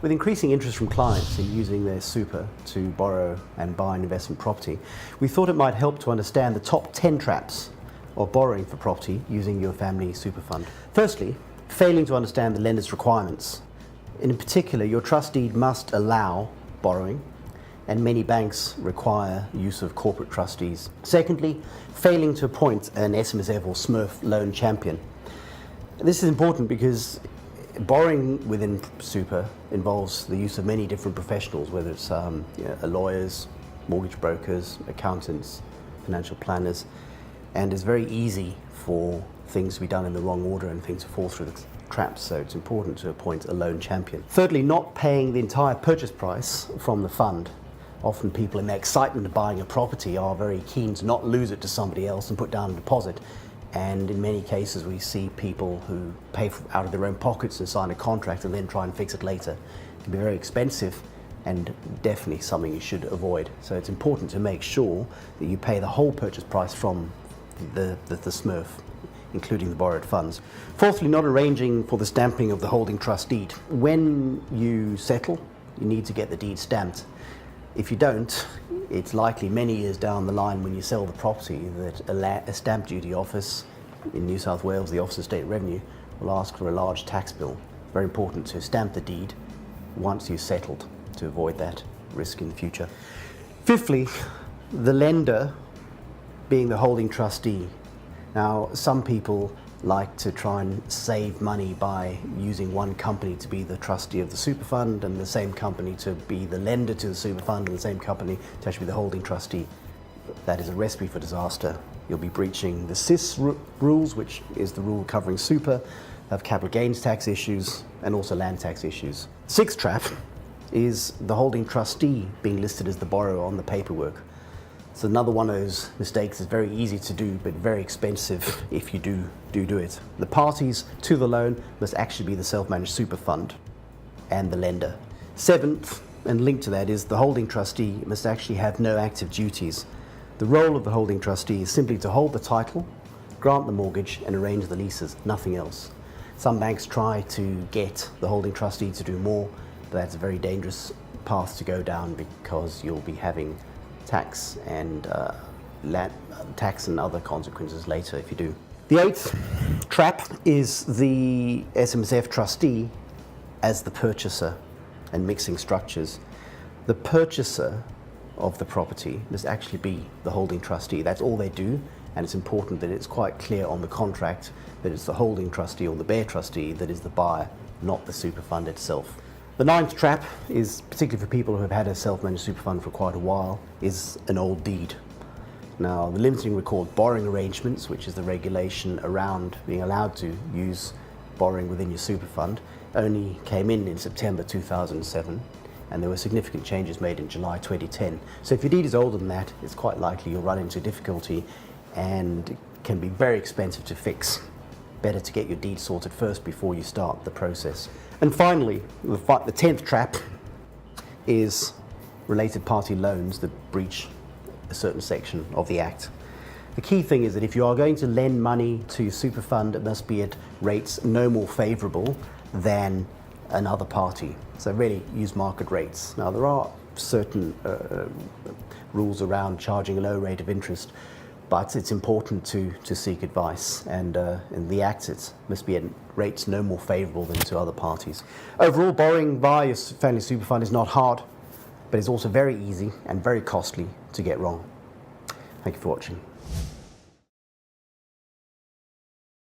With increasing interest from clients in using their super to borrow and buy an investment property, we thought it might help to understand the top 10 traps of borrowing for property using your family super fund. Firstly, failing to understand the lender's requirements. In particular, your trust deed must allow borrowing, and many banks require use of corporate trustees. Secondly, failing to appoint an SMSF or SMSF loan champion. This is important because borrowing within super involves the use of many different professionals, whether it's lawyers, mortgage brokers, accountants, financial planners, and it's very easy for things to be done in the wrong order and things to fall through the traps, so it's important to appoint a loan champion. Thirdly, not paying the entire purchase price from the fund. Often people in their excitement of buying a property are very keen to not lose it to somebody else and put down a deposit. And in many cases we see people who pay out of their own pockets and sign a contract and then try and fix it later. It can be very expensive and definitely something you should avoid. So it's important to make sure that you pay the whole purchase price from the SMSF, including the borrowed funds. Fourthly, not arranging for the stamping of the holding trust deed. When you settle, you need to get the deed stamped. If you don't, it's likely many years down the line when you sell the property that a stamp duty office in New South Wales, the Office of State Revenue, will ask for a large tax bill. Very important to stamp the deed once you've settled to avoid that risk in the future. Fifthly, the lender being the holding trustee. Now, some people like to try and save money by using one company to be the trustee of the super fund and the same company to be the lender to the super fund and the same company to actually be the holding trustee. That is a recipe for disaster. You'll be breaching the SIS rules, which is the rule covering super, have capital gains tax issues and also land tax issues. Sixth trap is the holding trustee being listed as the borrower on the paperwork. It's another one of those mistakes. It's very easy to do, but very expensive if you do it. The parties to the loan must actually be the self-managed super fund and the lender. Seventh, and linked to that, is the holding trustee must actually have no active duties. The role of the holding trustee is simply to hold the title, grant the mortgage, and arrange the leases, nothing else. Some banks try to get the holding trustee to do more, but that's a very dangerous path to go down because you'll be having tax and other consequences later if you do. The eighth trap is the SMSF trustee as the purchaser and mixing structures. The purchaser of the property must actually be the holding trustee. That's all they do, and it's important that it's quite clear on the contract that it's the holding trustee or the bare trustee that is the buyer, not the super fund itself. The ninth trap is, particularly for people who have had a self-managed super fund for quite a while, is an old deed. Now, the limiting record borrowing arrangements, which is the regulation around being allowed to use borrowing within your super fund, only came in September 2007, and there were significant changes made in July 2010. So if your deed is older than that, it's quite likely you'll run into difficulty and it can be very expensive to fix. Better to get your deed sorted first before you start the process. And finally, the 10th trap is related party loans that breach a certain section of the Act. The key thing is that if you are going to lend money to your super fund, it must be at rates no more favourable than another party. So really use market rates. Now, there are certain rules around charging a low rate of interest, but it's important to seek advice, and in the Act it must be at rates no more favourable than to other parties. Overall, borrowing via your family super fund is not hard, but it's also very easy and very costly to get wrong. Thank you for watching.